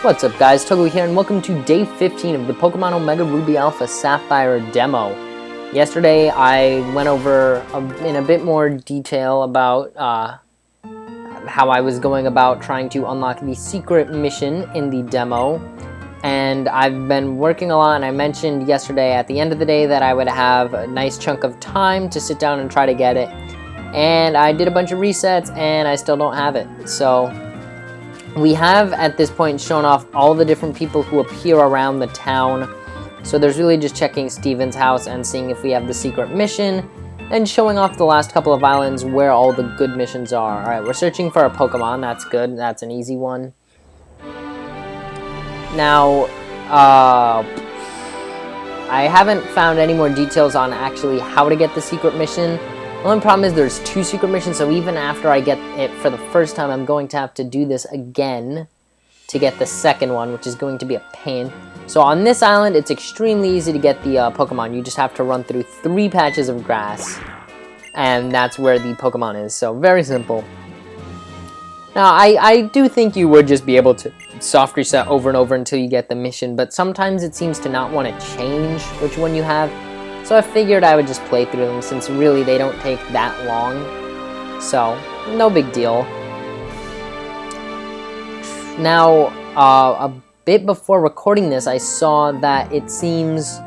What's up guys, Togawe here, and welcome to day 15 of the Pokemon Omega Ruby Alpha Sapphire demo. Yesterday I went over in a bit more detail about how I was going about trying to unlock the secret mission in the demo, and I've been working a lot, and I mentioned yesterday at the end of the day that I would have a nice chunk of time to sit down and try to get it, and I did a bunch of resets and I still don't have it. So we have at this point shown off all the different people who appear around the town. So there's really just checking Steven's house and seeing if we have the secret mission, and showing off the last couple of islands where all the good missions are. Alright, we're searching for a Pokemon. That's good. That's an easy one. Now, I haven't found any more details on actually how to get the secret mission. The only problem is there's 2 secret missions, so even after I get it for the first time, I'm going to have to do this again to get the second one, which is going to be a pain. So on this island, it's extremely easy to get the Pokemon. You just have to run through 3 patches of grass, and that's where the Pokemon is. So very simple. Now, I do think you would just be able to soft reset over and over until you get the mission, but sometimes it seems to not want to change which one you have. So I figured I would just play through them, since really they don't take that long. So, no big deal. Now, a bit before recording this, I saw that it seems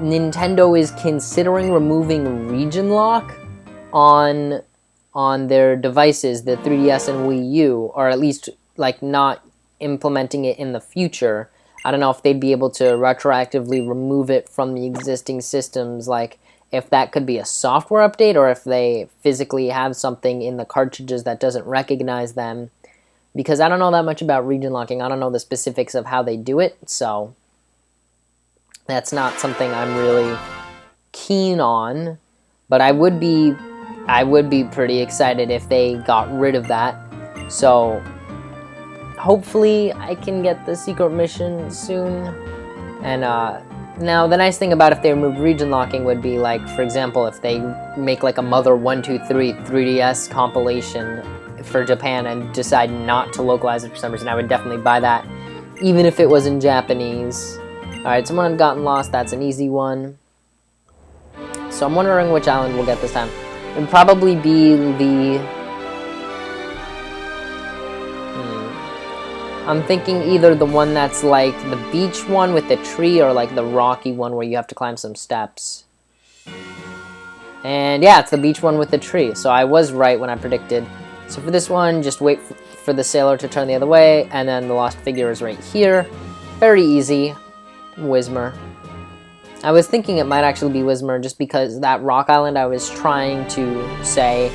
Nintendo is considering removing region lock on their devices, the 3DS and Wii U, or at least like not implementing it in the future. I don't know if they'd be able to retroactively remove it from the existing systems, like if that could be a software update, or if they physically have something in the cartridges that doesn't recognize them. Because I don't know that much about region locking. I don't know the specifics of how they do it, so that's not something I'm really keen on. But I would be pretty excited if they got rid of that. So hopefully I can get the secret mission soon. And now the nice thing about if they remove region locking would be, like, for example, if they make like a Mother 123 3DS compilation for Japan and decide not to localize it for some reason, I would definitely buy that, even if it was in Japanese. Alright, someone had gotten lost. That's an easy one. So I'm wondering which island we'll get this time. It would probably be the... I'm thinking either the one that's like the beach one with the tree, or like the rocky one where you have to climb some steps. And yeah, it's the beach one with the tree. So I was right when I predicted. So for this one, just wait for the sailor to turn the other way, and then the lost figure is right here. Very easy. Whismer. I was thinking it might actually be Whismer, just because that rock island I was trying to say,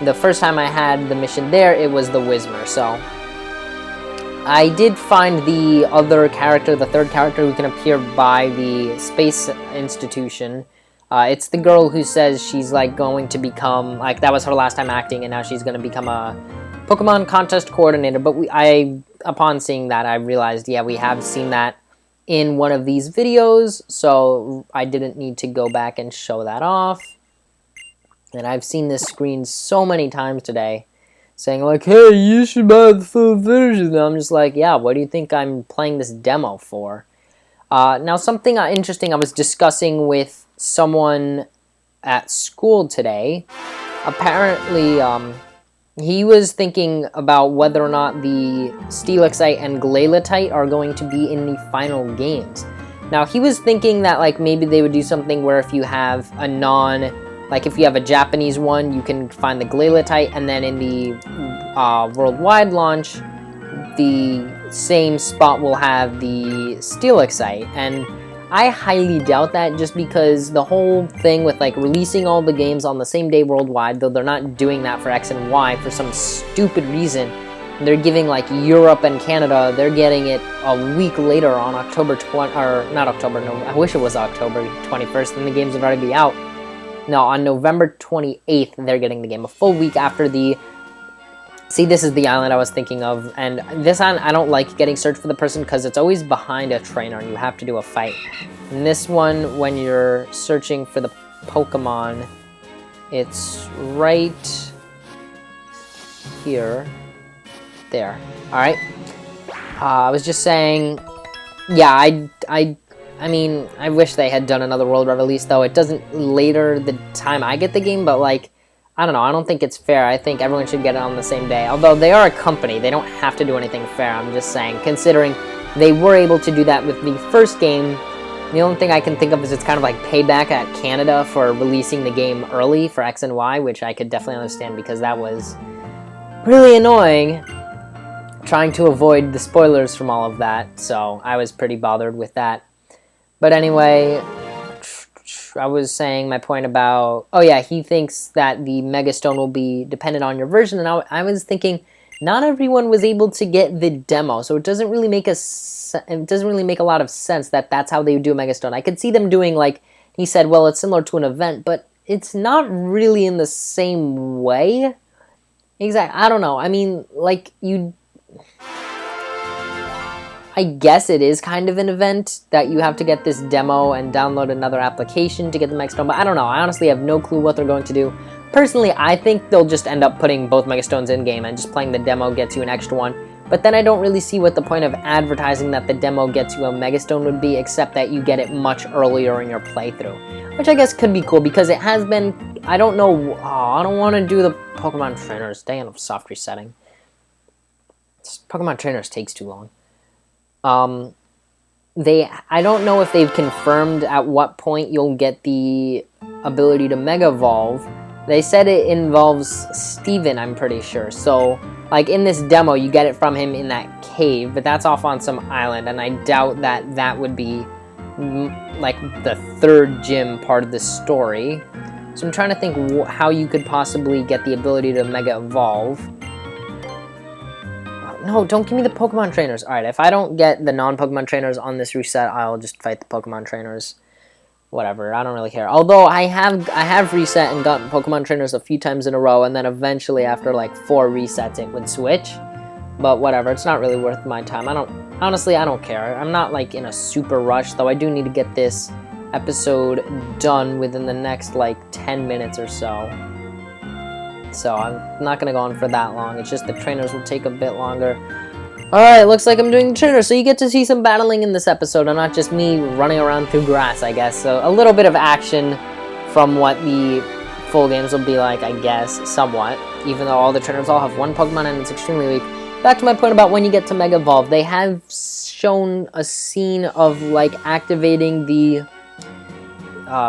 the first time I had the mission there, it was the Whismer. So I did find the other character, the third character who can appear by the Space Institution. It's the girl who says she's like going to become, like, that was her last time acting, and now she's going to become a Pokemon contest coordinator. But upon seeing that, I realized, yeah, we have seen that in one of these videos, so I didn't need to go back and show that off. And I've seen this screen so many times today, saying like, hey, you should buy the full version. And I'm just like, yeah, what do you think I'm playing this demo for? Now, something interesting I was discussing with someone at school today. Apparently, he was thinking about whether or not the Steelixite and Glalatite are going to be in the final games. Now, he was thinking that like maybe they would do something where if you have a like if you have a Japanese one, you can find the Glalatite, and then in the worldwide launch, the same spot will have the Steelixite. And I highly doubt that, just because the whole thing with like releasing all the games on the same day worldwide, though they're not doing that for X and Y for some stupid reason. They're giving like Europe and Canada, they're getting it a week later on October 20, or not October, no, I wish it was October 21st, and the games would already be out. No, on November 28th, they're getting the game, a full week after the... See, this is the island I was thinking of, and this island, I don't like getting searched for the person because it's always behind a trainer and you have to do a fight. In this one, when you're searching for the Pokemon, it's right here. There. Alright. I was just saying, yeah, I mean, I wish they had done another world release, though. It doesn't later the time I get the game, but, like, I don't know. I don't think it's fair. I think everyone should get it on the same day. Although they are a company, they don't have to do anything fair. I'm just saying, considering they were able to do that with the first game, the only thing I can think of is it's kind of like payback at Canada for releasing the game early for X and Y, which I could definitely understand because that was really annoying, trying to avoid the spoilers from all of that. So I was pretty bothered with that. But anyway, I was saying my point about, oh yeah, he thinks that the Mega Stone will be dependent on your version, and I was thinking, not everyone was able to get the demo, so it doesn't really make a lot of sense that that's how they would do a Mega Stone. I could see them doing, like, he said, well, it's similar to an event, but it's not really in the same way. Exactly, I don't know, I mean, like, I guess it is kind of an event that you have to get this demo and download another application to get the Mega Stone, but I don't know. I honestly have no clue what they're going to do. Personally, I think they'll just end up putting both Mega Stones in-game and just playing the demo gets you an extra one. But then I don't really see what the point of advertising that the demo gets you a Mega Stone would be, except that you get it much earlier in your playthrough. Which I guess could be cool, because it has been, I don't know, I don't want to do the Pokemon Trainers. Stay in a soft resetting. Pokemon Trainers takes too long. I don't know if they've confirmed at what point you'll get the ability to Mega Evolve. They said it involves Steven, I'm pretty sure. So, like, in this demo, you get it from him in that cave, but that's off on some island, and I doubt that that would be, like, the third gym part of the story. So I'm trying to think how you could possibly get the ability to Mega Evolve. No, don't give me the Pokemon Trainers. Alright, if I don't get the non-Pokemon Trainers on this reset, I'll just fight the Pokemon Trainers. Whatever, I don't really care. Although, I have reset and gotten Pokemon Trainers a few times in a row, and then eventually, after like 4 resets, it would switch. But whatever, it's not really worth my time. Honestly, I don't care. I'm not like in a super rush, though I do need to get this episode done within the next like 10 minutes or so. So I'm not going to go on for that long. It's just the trainers will take a bit longer. Alright, looks like I'm doing the trainers. So you get to see some battling in this episode and not just me running around through grass, I guess. So a little bit of action from what the full games will be like, I guess, somewhat. Even though all the trainers all have one Pokemon and it's extremely weak. Back to my point about when you get to Mega Evolve. They have shown a scene of, like, activating the...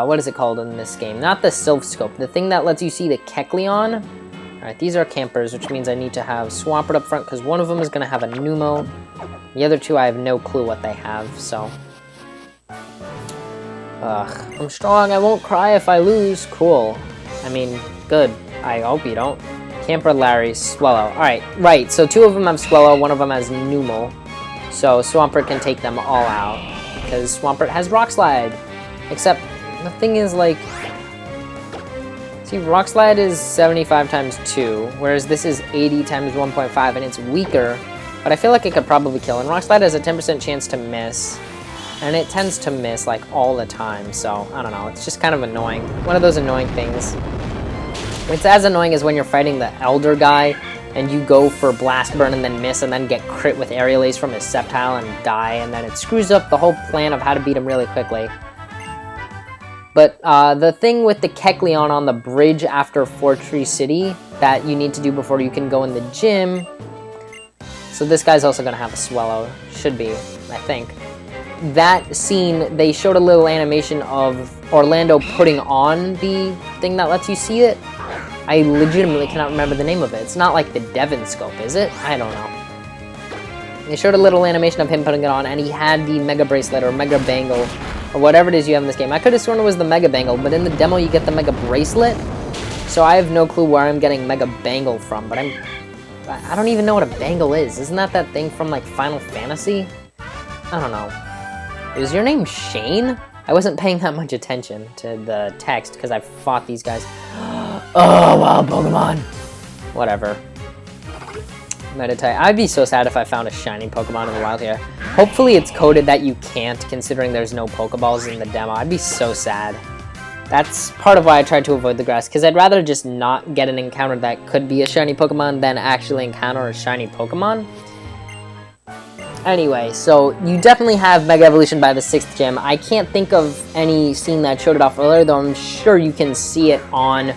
what is it called in this game? Not the Sylph Scope. The thing that lets you see the Kecleon. Alright, these are campers, which means I need to have Swampert up front, because one of them is going to have a Numel. The other two, I have no clue what they have, so... Ugh. I'm strong, I won't cry if I lose. Cool. I mean, good. I hope you don't. Camper, Larry, Swellow. Alright, right, so 2 of them have Swellow, 1 of them has Numel. So Swampert can take them all out, because Swampert has Rock Slide. Except... the thing is, like, see, Rock Slide is 75 times 2, whereas this is 80 times 1.5, and it's weaker, but I feel like it could probably kill. And Rock Slide has a 10% chance to miss, and it tends to miss, like, all the time, so, I don't know, it's just kind of annoying. One of those annoying things. It's as annoying as when you're fighting the Elder guy, and you go for Blast Burn and then miss, and then get crit with Aerial Ace from his Sceptile and die, and then it screws up the whole plan of how to beat him really quickly. But the thing with the Kecleon on the bridge after Fortree City that you need to do before you can go in the gym. So this guy's also going to have a Swellow. Should be, I think. That scene, they showed a little animation of Orlando putting on the thing that lets you see it. I legitimately cannot remember the name of it. It's not like the Devon Scope, is it? I don't know. They showed a little animation of him putting it on, and he had the Mega Bracelet or Mega Bangle, or whatever it is you have in this game. I could have sworn it was the Mega Bangle, but in the demo you get the Mega Bracelet. So I have no clue where I'm getting Mega Bangle from, but I don't even know what a Bangle is. Isn't that thing from, like, Final Fantasy? I don't know. Is your name Shane? I wasn't paying that much attention to the text because I fought these guys. Oh, wow, Pokemon! Whatever. Meditite. I'd be so sad if I found a shiny Pokemon in the wild here. Hopefully it's coded that you can't, considering there's no Pokeballs in the demo. I'd be so sad. That's part of why I tried to avoid the grass, because I'd rather just not get an encounter that could be a shiny Pokemon than actually encounter a shiny Pokemon. Anyway, so you definitely have Mega Evolution by the 6th gym. I can't think of any scene that showed it off earlier, though I'm sure you can see it on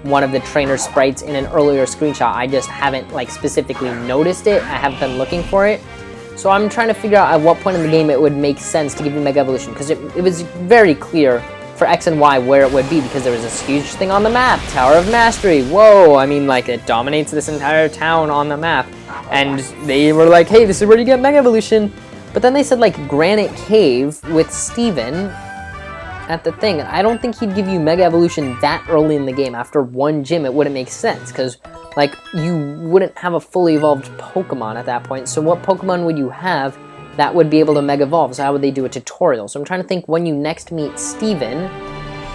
one of the trainer sprites in an earlier screenshot. I just haven't like specifically noticed it. I haven't been looking for it. So I'm trying to figure out at what point in the game it would make sense to give you Mega Evolution, because it was very clear for X and Y where it would be, because there was this huge thing on the map, Tower of Mastery. Whoa, I mean, like, it dominates this entire town on the map. And they were like, hey, this is where you get Mega Evolution. But then they said, like, Granite Cave with Steven at the thing. And I don't think he'd give you Mega Evolution that early in the game. After one gym, it wouldn't make sense, because, like, you wouldn't have a fully evolved Pokemon at that point. So what Pokemon would you have that would be able to Mega Evolve? So how would they do a tutorial? So I'm trying to think when you next meet Steven.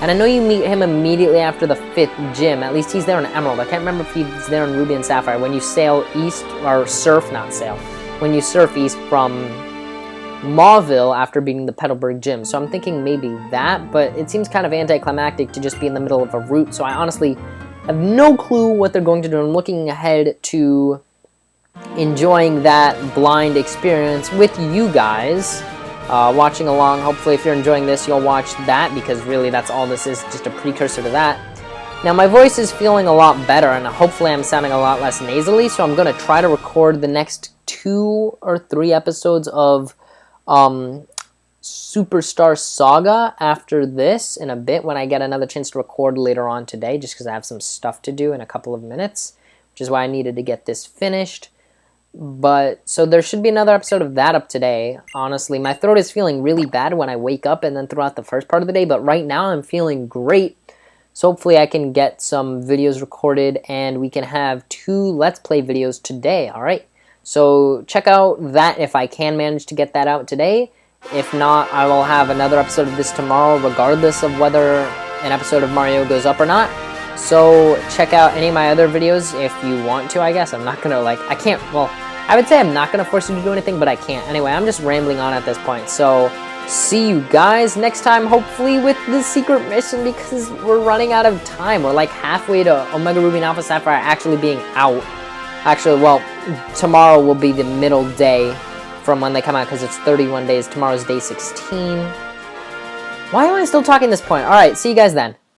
And I know you meet him immediately after the 5th gym. At least he's there in Emerald. I can't remember if he's there in Ruby and Sapphire. When you sail east, or surf, not sail. When you surf east from Mauville after beating the Petalburg gym. So I'm thinking maybe that, but it seems kind of anticlimactic to just be in the middle of a route. So I honestly have no clue what they're going to do. I'm looking ahead to enjoying that blind experience with you guys. Watching along. Hopefully if you're enjoying this, you'll watch that, because really that's all this is, just a precursor to that. Now my voice is feeling a lot better, and hopefully I'm sounding a lot less nasally, so I'm going to try to record the next 2 or 3 episodes of Superstar Saga after this in a bit, when I get another chance to record later on today, just because I have some stuff to do in a couple of minutes, which is why I needed to get this finished. But, so there should be another episode of that up today. Honestly, my throat is feeling really bad when I wake up and then throughout the first part of the day, but right now I'm feeling great. So hopefully I can get some videos recorded and we can have 2 Let's Play videos today, alright? So check out that if I can manage to get that out today. If not, I will have another episode of this tomorrow, regardless of whether an episode of Mario goes up or not. So check out any of my other videos if you want to, I guess. I'm not gonna, like, I can't, well, I would say I'm not gonna force you to do anything, but I can't. Anyway, I'm just rambling on at this point. So see you guys next time, hopefully with the secret mission, because we're running out of time. We're like halfway to Omega Ruby and Alpha Sapphire actually being out. Actually, well, tomorrow will be the middle day from when they come out, because it's 31 days. Tomorrow's day 16. Why am I still talking this point? Alright, see you guys then.